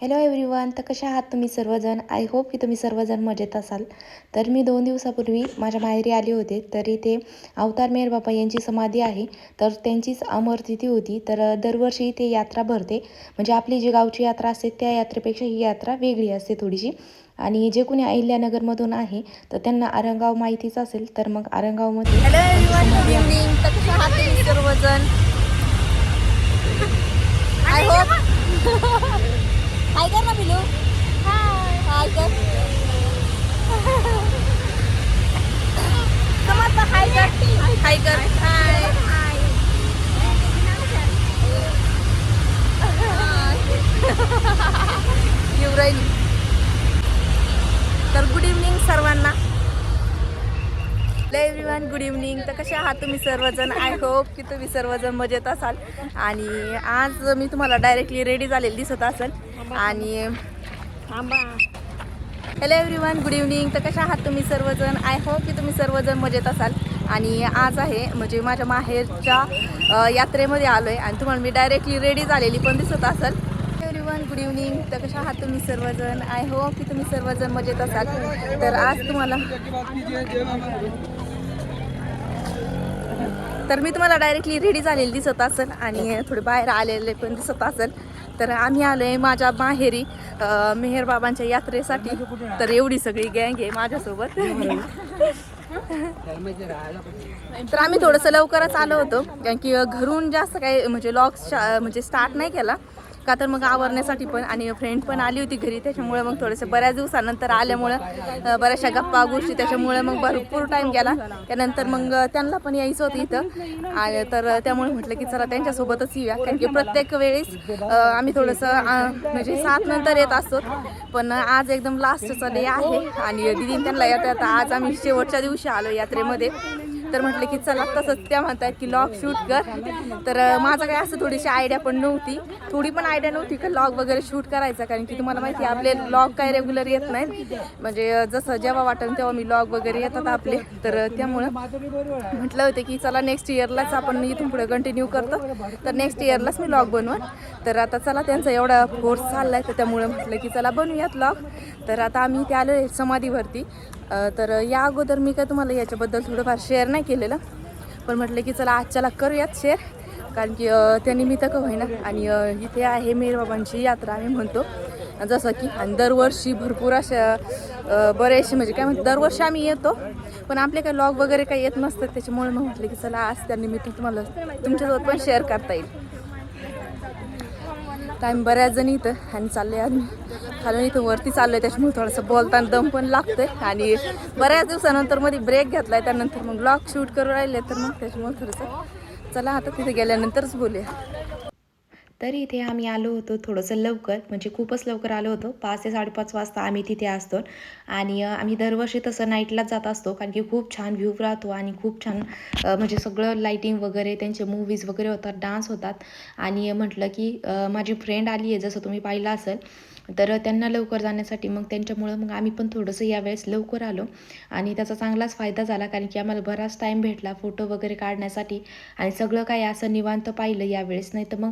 Hello everyone, तर कशा आहात तुम्ही सर्वजण? आय होप की तुम्ही सर्वजण मजेत असाल. तर मी 2 दिवसापूर्वी माझ्या माहेरी आले होते. तर इथे अवतार मेहर बाबा यांची समाधी आहे. तर त्यांचीच अमरतिथी होती. तर दरवर्षी इथे यात्रा भरते. म्हणजे आपली जी गावची यात्रा असते त्या यात्रेपेक्षा ही यात्रा वेगळी असते थोडीशी. आणि जे कोणी अहिल्यानगरमधून आहे तर त्यांना आरंगाव माहितीच असेल. तर मग आरंगावमध्ये हॅलो त्यांची एव्हरीवन, गुड समाधी आहे. इव्हनिंग. तर कशा आहात तुम्ही सर्वजण? आय होप हाय कर ना बिलू. हाय कर. समजतं हाय कर. हाय कर. हाय. युवराईली. तर गुड इव्हनिंग सर्वांना. Hello everyone, good evening. तर कसे आहात तुम्ही सर्वजण? आय होप की तुम्ही सर्वजण मजेत असाल. आणि आज मी तुम्हाला डायरेक्टली रेडी झालेली दिसत असेल. आणि हॅलो एव्हरीवन, गुड इव्हनिंग. तर कशा आहात तुम्ही सर्वजण? आय होप की तुम्ही सर्वजण मजेत असाल. आणि आज आहे म्हणजे माझ्या माहेरच्या यात्रेमध्ये आलो आहे आणि तुम्हाला मी डायरेक्टली रेडी झालेली पण दिसत असेल. Everyone, good evening. तर कशा आहात तुम्ही सर्वजण? आय होप की तुम्ही सर्वजण मजेत असाल. तर आज तुम्हाला मी तुम्हाला डायरेक्टली रेडी झालेली दिसत असेल आणि थोडे बाहेर आलेले पण दिसत असेल. तर आम्ही आलो आहे माझ्या माहेरी मेहर बाबांच्या यात्रेसाठी. तर एवढी सगळी गँग आहे माझ्यासोबत. तर आम्ही थोडंसं लवकरच आलो होतो कारण की घरून जास्त काही म्हणजे म्हणजे स्टार्ट नाही केला का, तर मग आवरण्यासाठी पण आणि फ्रेंड पण आली होती घरी. त्याच्यामुळे मग थोडंसं बऱ्याच दिवसानंतर आल्यामुळं बऱ्याचशा गप्पा गोष्टी, त्याच्यामुळे मग भरपूर टाईम गेला. त्यानंतर मग त्यांना पण यायचं होतं इथं आणि तर त्यामुळे म्हटलं की चला त्यांच्यासोबतच येऊया. कारण की प्रत्येक वेळेस आम्ही थोडंसं म्हणजे 7 नंतर येत असतो, पण आज एकदम लास्टचा डे आहे आणि दिदीन त्यांना येतात. आज आम्ही शेवटच्या दिवशी आलो यात्रेमध्ये. तर म्हटलं की चला, तसंच त्या म्हणतात की लॉग शूट कर. तर माझं काय असं थोडीशी आयडिया पण नव्हती, का लॉग वगैरे शूट करायचा. कारण की तुम्हाला माहिती आहे आपले लॉग काय रेग्युलर येत नाहीत. म्हणजे जसं जेव्हा वाटेल तेव्हा मी लॉग वगैरे येतात आपले. तर त्यामुळं म्हटलं होतं की चला नेक्स्ट इयरलाच आपण इथून पुढे कंटिन्यू करतो. तर नेक्स्ट इयरलाच मी लॉग बनवून. तर आता चला त्यांचा एवढा फोर्स चालला आहे तर त्यामुळे म्हटलं की चला बनवूयात लॉग. तर आता आम्ही इथे आलो आहे समाधीवरती. तर या अगोदर मी काय तुम्हाला याच्याबद्दल थोडंफार शेअर नाही केलेलं, पण म्हटलं की चला आजच्याला करूयात शेअर. कारण की त्यानिमित्त का होईना. आणि इथे आहे मेहर बाबांची यात्रा आम्ही म्हणतो जसं की. आणि दरवर्षी भरपूर अशा बरेचसे म्हणजे काय म्हणतो दरवर्षी आम्ही येतो, पण आपले काही लॉग वगैरे काही येत नसतात. त्याच्यामुळे मग म्हटलं की चला आज त्यानिमित्त तुम्हाला तुमच्यासोबत पण शेअर करता येईल. तर आम्ही बऱ्याच जणी इथं आणि चालले आम्ही खालून इथं वरती चाललो आहे. त्याच्यामुळे थोडंसं बोलताना दम पण लागतोय आणि बऱ्याच दिवसानंतर मध्ये ब्रेक घेतला आहे. त्यानंतर मग ब्लॉग शूट करून राहिले, तर मग त्याच्यामुळे थोडंसं चला आता तिथे गेल्यानंतरच बोलूया. तर इथे आम्ही आलो होतो थोडंसं लवकर, म्हणजे खूपच लवकर आलो होतो. 5 ते 5:30 वाजता आम्ही तिथे असतो. आणि आम्ही दरवर्षी तसं नाईटलाच जात असतो कारण की खूप छान व्ह्यू राहतो आणि खूप छान म्हणजे सगळं लाईटिंग वगैरे, त्यांचे मूवीज वगैरे होतात, डान्स होतात. आणि म्हटलं की माझी फ्रेंड आली आहे जसं तुम्ही पाहिलं असेल, तर त्यांना लवकर जाण्यासाठी मग त्यांच्यामुळं मग आम्ही पण थोडंसं यावेळेस लवकर आलो. आणि त्याचा चांगलाच फायदा झाला कारण की आम्हाला बराच टाईम भेटला फोटो वगैरे काढण्यासाठी. आणि सगळं काही असं निवांत पाहिलं यावेळेस. नाही तर मग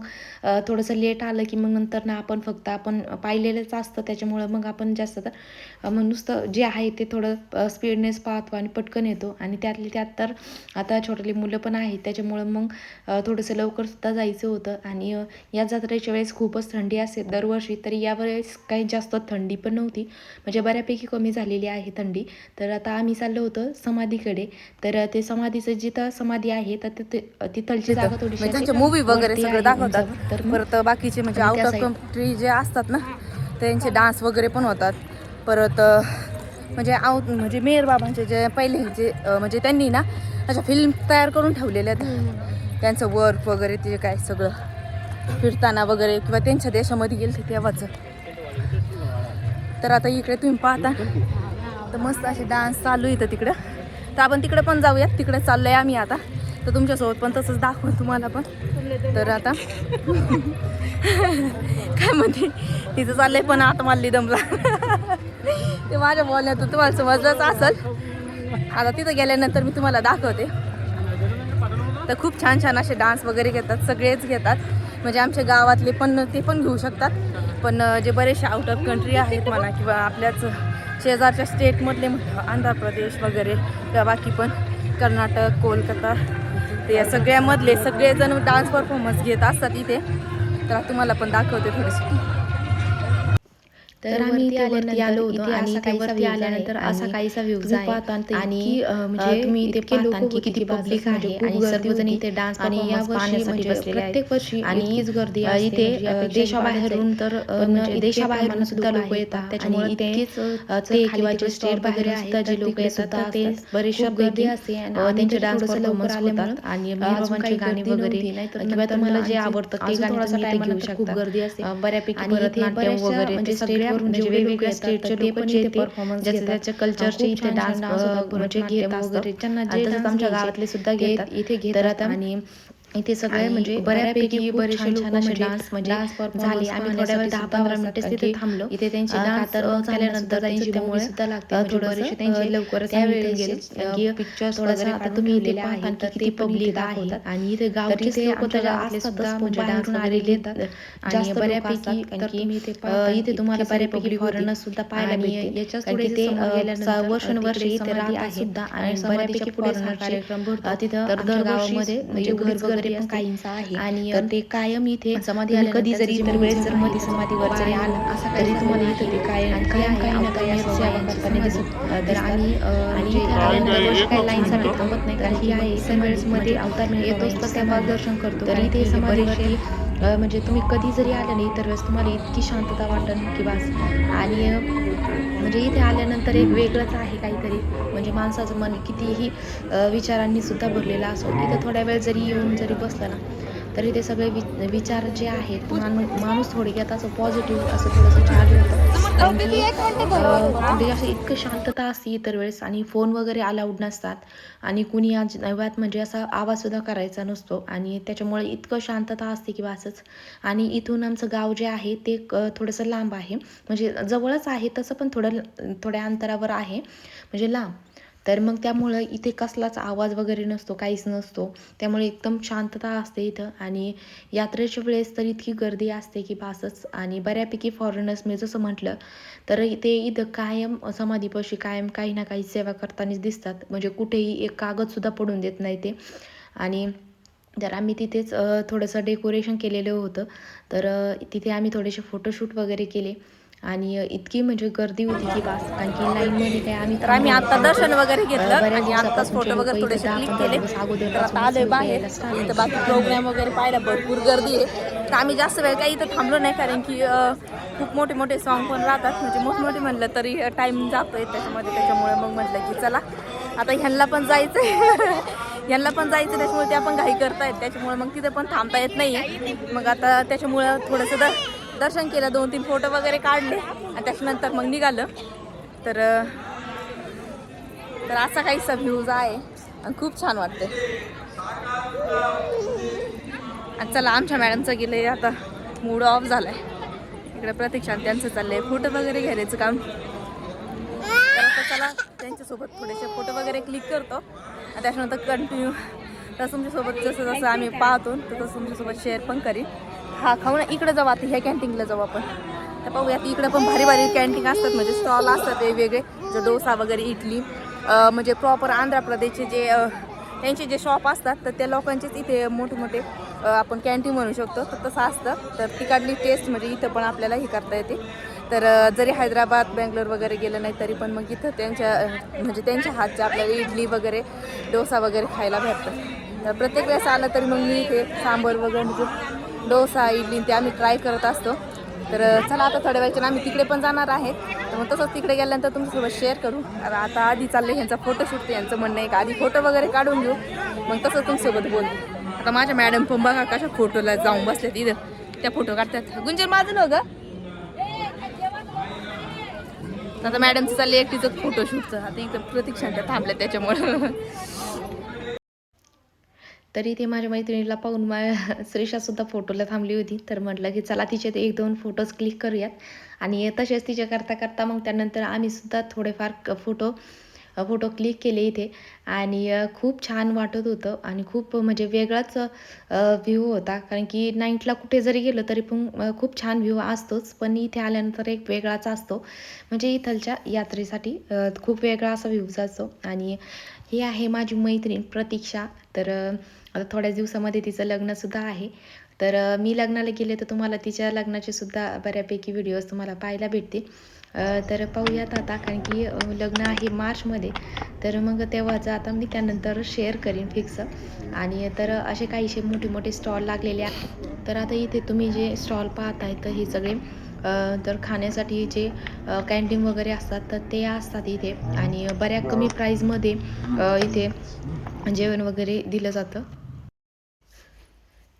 थोडंसं लेट आलं की मग नंतर ना आपण पाहिलेलंच असतं, त्याच्यामुळं मग आपण जास्त तर मग नुसतं जे आहे ते थोडं स्पीडनेस पाहतो आणि पटकन येतो. आणि त्यातली त्यात तर आता छोटेली मुलं पण आहेत, त्याच्यामुळं मग थोडंसं लवकरसुद्धा जायचं होतं. आणि या जत्रेच्या वेळेस खूपच थंडी असते दरवर्षी, तरी यावेळेस काही जास्त थंडी पण नव्हती, म्हणजे बऱ्यापैकी कमी झालेली आहे थंडी. तर आता आम्ही चाललो होतो समाधीकडे. तर ते समाधीचं जिथं समाधी आहे तर तिथलची जागा थोडीशी त्यांचे मूवी वगैरे वरती सगळं आहे दाखवतात. उंचावर. तर परत बाकीचे म्हणजे आम्ही आउट त्या ऑफ साईड कंट्री जे असतात ना, त्यांचे डान्स वगैरे पण होतात. परत म्हणजे म्हणजे मेहर बाबांचे जे पहिले जे म्हणजे त्यांनी ना अशा फिल्म तयार करून ठेवलेल्या आहेत. त्यांचं वर्क वगैरे ते काय सगळं फिरताना वगैरे किंवा त्यांच्या देशामध्ये गेले तेव्हाचं. तर आता इकडे तुम्ही पाहता तर मस्त असे डान्स चालू येतं तिकडं. तर आपण तिकडे पण जाऊयात, तिकडे चाललोय आम्ही आता. तर तुमच्यासोबत पण तसंच दाखवू तुम्हाला पण. तर आता काय म्हणते तिचं चाललंय पण आता मला दमला. ते माझ्या बोलण्यातून तुम्हाला समजलंच असेल. आता तिथं गेल्यानंतर मी तुम्हाला दाखवते. तर खूप छान छान असे डान्स वगैरे घेतात, सगळेच घेतात. म्हणजे आमच्या गावातले पण ते पण घेऊ शकतात पण जे बरेचसे आउट ऑफ कंट्री आहेत म्हणा किंवा आपल्याच शेजारच्या स्टेटमधले म्हणा आंध्र प्रदेश वगैरे किंवा बाकी पण कर्नाटक कोलकाता ते या सगळ्यामधले सगळेजण डान्स परफॉर्मन्स घेत असतात इथे. तर तुम्हाला पण दाखवते थोडीशी. तर आम्ही वरती आलो होतो आणि इथे वरती आल्यानंतर असा काहीसा व्ह्यूज आहे आणि म्हणजे तुम्ही इथे पाहता की किती पब्लिक आहे आणि सर्वजण इथे डान्स आणि या वर्षी म्हणजे प्रत्येक वर्षी आणि इतकीच गर्दी इथे देशाबाहेरून तर म्हणजे देशाबाहेरून सुद्धा लोक येतात. त्याच्यामुळे ते किंवा जे स्टेट बाहेर सुद्धा जे लोक येतात ते बरेचशा गर्दी असते आणि त्यांचे डान्स परफॉर्मन्स होतात आणि मीराबांची गाणी वगैरे किंवा तुम्हाला जे आवडतं ते गाणी तुम्ही इथे घेऊ शकता. खूप गर्दी असते बऱ्यापैकी भरतनाट्यम वगैरे म्हणजे सगळ्या म्हणजे वेगवेगळ्या स्टेटचे लोक पण इथे परफॉर्मन्स ज्याचे त्याचे कल्चरचे इथे डान्स म्हणजे घेत वगैरे त्यांना जे आमच्या गावातले सुद्धा घेतात इथे घेतात आणि इथे सगळे म्हणजे बऱ्यापैकी बरेचसे छान असे डान्स म्हणजे झाले. आम्ही थोड्या वेळ 10-15 मिनिटेच तिथे थांबलो. इथे त्यांची डान्स झाल्यानंतर त्यांची मूवी सुद्धा लागते म्हणजे बरेचसे त्यांचे लवकरच आम्ही गेलो पिक्चर्स वगैरे आता तुम्ही इथे पाहता तर ते पब्लिक दाखवतात आणि इथे गावचे लोक तर असतातच सुद्धा डान्स वगैरे घेतात आणि बऱ्यापैकी तर इथे तुम्हाला बऱ्यापैकी फॉरेनर्स सुद्धा पाहायला भेटते. याच्याच पुढे ते वर्षानुवर्षे इथे राहतात सुद्धा आणि बऱ्यापैकी पुढे कार्यक्रम भरतो तिथं तर गावामध्ये म्हणजे घर वगैरे पण काहींचा आहे आणि ते कायम इथे समाधी कधी जरी इतर वेळेस जर मध्ये समाधीवर जरी आला तरी तुम्हाला इथे ते कायम काही ना काही सेवा करताना दिसत. तर आम्ही म्हणजे आल्यानंतर काही लाईनसाठी थांबत नाही कारण की आहे इतर वेळेस मध्ये अवतार येतोच तर तेव्हा दर्शन करतो. तर इथे समाधीवरती म्हणजे तुम्ही कधी जरी आले नाही इतर वेळेस तुम्हाला इतकी शांतता वाटेल की बस. आणि म्हणजे इथे आल्यानंतर एक वेगळंच आहे काहीतरी म्हणजे माणसाचं मन कितीही विचारांनी सुद्धा भरलेलं असो इथे थोड्या वेळ जरी येऊन जरी बसलं ना तरी ते सगळे विचार जे आहेत माणूस थोडक्यात असं पॉझिटिव्ह असं थोडंसं चार्ज होतं म्हणजे असं इतकं शांतता असते इतर वेळेस आणि फोन वगैरे अलाउड नसतात आणि कुणी अजिबात म्हणजे असा आवाजसुद्धा करायचा नसतो आणि त्याच्यामुळे इतकं शांतता असते किंवा असंच. आणि इथून आमचं गाव जे आहे ते थोडंसं लांब आहे म्हणजे जवळच आहे तसं पण थोड्या अंतरावर आहे म्हणजे लांब. तर मग त्यामुळं इथे कसलाच आवाज वगैरे नसतो काहीच नसतो त्यामुळे एकदम शांतता असते इथं. आणि यात्रेच्या वेळेस तर इतकी गर्दी असते की बासच आणि बऱ्यापैकी फॉरेनर्स मी जसं म्हटलं तर ते इथं कायम समाधीपाशी कायम काही ना काही सेवा करतानाच दिसतात म्हणजे कुठेही एक कागदसुद्धा पडून देत नाही ते. आणि तर आम्ही तिथेच थोडंसं डेकोरेशन केलेलं होतं तर तिथे आम्ही थोडेसे फोटोशूट वगैरे केले आणि इतकी म्हणजे गर्दी होती की बास कारण की लाईनमध्ये काय आम्ही आता दर्शन वगैरे घेतलं बऱ्याच आणि आता फोटो वगैरे थोडेसे क्लिक केले. तर आता आलोय बाहेर इथं बाकी प्रोग्राम वगैरे पाहायला भरपूर गर्दी आहे. तर आम्ही जास्त वेळ काही इथं थांबलो नाही कारण की खूप मोठे मोठे सॉन्ग पण राहतात म्हणजे मोठमोठे म्हणलं तरी टाईम जातोय त्याच्यामध्ये. त्याच्यामुळे मग म्हटलं की चला आता ह्यांना पण जायचंय ह्यांना पण जायचं त्याच्यामुळे ते आपण घाई करतायत त्याच्यामुळे मग तिथे पण थांबता येत नाही. मग आता त्याच्यामुळं थोडंसं दर्शन केलं 2-3 फोटो वगैरे काढले आणि त्याच्यानंतर मग निघालं. तर असा काहीसा व्ह्यूज आहे आणि खूप छान वाटते. आणि चला आमच्या मॅडमचं गेलंय आता मूड ऑफ झालाय. इकडे प्रतीक्षा त्यांचं चाललंय फोटो वगैरे घ्यायचं काम. तर आता चला त्यांच्यासोबत थोडेसे फोटो वगैरे क्लिक करतो आणि त्याच्यानंतर कंटिन्यू तसं तुमच्यासोबत जसं जसं आम्ही पाहतो तसं तुमच्यासोबत शेअर पण करीन. हा खाऊ ना इकडे जाऊ आता ह्या कॅन्टीनला जाऊ आपण. तर पाहूयात इकडे पण भारी भारी कॅन्टीन असतात म्हणजे स्टॉल असतात वेगवेगळे जो डोसा वगैरे इडली म्हणजे प्रॉपर आंध्र प्रदेशचे जे त्यांचे जे शॉप असतात तर त्या लोकांचेच इथे मोठे मोठे आपण कॅन्टीन म्हणू शकतो. तर तसं असतं तर तिकडली टेस्ट म्हणजे इथं पण आपल्याला हे करता येते. तर जरी हैदराबाद बेंगलोर वगैरे गेलं नाही तरी पण मग इथं म्हणजे त्यांच्या हातच्या आपल्याला इडली वगैरे डोसा वगैरे खायला भेटतं. तर प्रत्येक वेळेस आलं तरी मग मी इथे सांबर वगैरे म्हणजे डोसा इडली ते आम्ही ट्राय करत असतो. तर चला आता थोड्या वेळाने आम्ही तिकडे पण जाणार आहेत. तर मग तसंच तिकडे गेल्यानंतर तुमच्यासोबत शेअर करू. आता आधी चाललं ह्यांचा फोटोशूट यांचं म्हणणं आहे का आधी फोटो वगैरे काढून घेऊ मग तसंच तुमच्यासोबत बोलू. आता माझ्या मॅडम पण बघा कशा फोटोला जाऊन बसल्यात इथं त्या फोटो काढतात. गुंजन माझं न ग आता मॅडमचं चाललं एकटीचं फोटोशूटचं. आता इथं प्रतीक्षा त्या थांबल्या त्याच्यामुळं. तरी ते माझ्या मैत्रिणीला पाहून श्रीषासुद्धा फोटोला थांबली होती. तर म्हटलं की चला तिचे 1-2 फोटोज क्लिक करूयात आणि तसेच तिचे करता करता मग त्यानंतर आम्ही सुद्धा थोडेफार फोटो फोटो क्लिक केले इथे आणि खूप छान वाटत होतं आणि खूप म्हणजे वेगळाच व्ह्यू होता. कारण की नाईटला कुठे जरी गेलो तरी पण खूप छान व्ह्यू असतोच, पण इथे आल्यानंतर एक वेगळाच असतो. म्हणजे इथलच्या यात्रेसाठी खूप वेगळा असा व्ह्यू असतो. आणि ही आहे माझी मैत्रीण प्रतीक्षा. तर आता थोड्याच दिवसामध्ये तिचं लग्नसुद्धा आहे. तर मी लग्नाला गेले तर तुम्हाला तिच्या लग्नाचे सुद्धा बऱ्यापैकी व्हिडिओज तुम्हाला पाहायला भेटतील. तर पाहूयात आता, कारण की लग्न आहे मार्चमध्ये. तर मग तेव्हाचं आता मी त्यानंतर शेअर करीन फिक्स. आणि तर असे काहीसे मोठे मोठे स्टॉल लागलेले आहेत. तर आता इथे तुम्ही जे स्टॉल पाहताय तर हे सगळे तर खाण्यासाठी जे कॅन्टीन वगैरे असतात तर ते असतात इथे. आणि बऱ्या कमी प्राईजमध्ये इथे जेवण वगैरे दिलं जातं.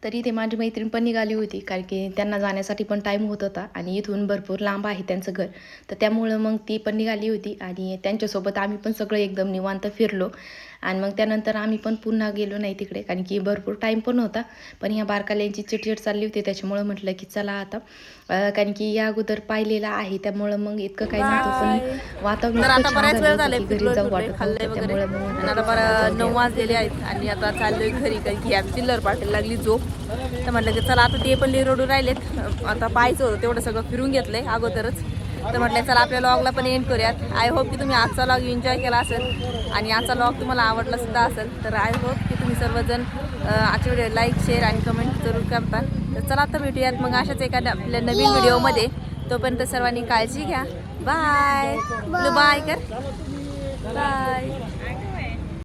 तरी ते माझी मैत्रीण पण निघाली होती, कारण की त्यांना जाण्यासाठी पण टाईम होत होता आणि इथून भरपूर लांब आहे त्यांचं घर. तर त्यामुळं मग ती पण निघाली होती आणि त्यांच्यासोबत आम्ही पण सगळं एकदम निवांत फिरलो. आणि मग त्यानंतर आम्ही पण पुन्हा गेलो नाही तिकडे, कारण की भरपूर टाईम पण होता. पण ह्या बारकाल्यांची चिटचिट चालली होती, त्याच्यामुळं म्हटलं की चला आता, कारण की या अगोदर पाहिलेलं आहे त्यामुळं मग इतकं काही नव्हतं. पण वातावरण तर इतकं आता छान बऱ्याच झालं वेळ होतं झालाय, की घरी फिरलोय जाऊ फिरलोय वाटत खाल्लंय नव्हतं. वगैरे त्यामुळं मग आणि म्हटलं आता की चला जाऊ बरं 9 द्या. वाजलेले आहेत आणि आता चाललोय घरी, कारण की आमची चिल्लर पाटील लागली झोप. तर म्हटलं की चला आता ते पण रडू राहिलेत, आता पाहायचं होतं तेवढं सगळं फिरून घेतलंय अगोदरच. तर म्हटलं चला आपल्या लॉगला पण एंड करूयात. आय होप की तुम्ही आजचा लॉग एन्जॉय केला असेल आणि आजचा लॉग तुम्हाला आवडला सुद्धा असेल. तर आय होप की तुम्ही सर्वजण आजच्या व्हिडिओ लाईक, शेअर आणि कमेंट जरूर करता. तर चला आता भेटूयात मग अशाच एखाद्या आपल्या नवीन व्हिडिओमध्ये. तोपर्यंत सर्वांनी काळजी घ्या. बाय. बाय कर. बाय.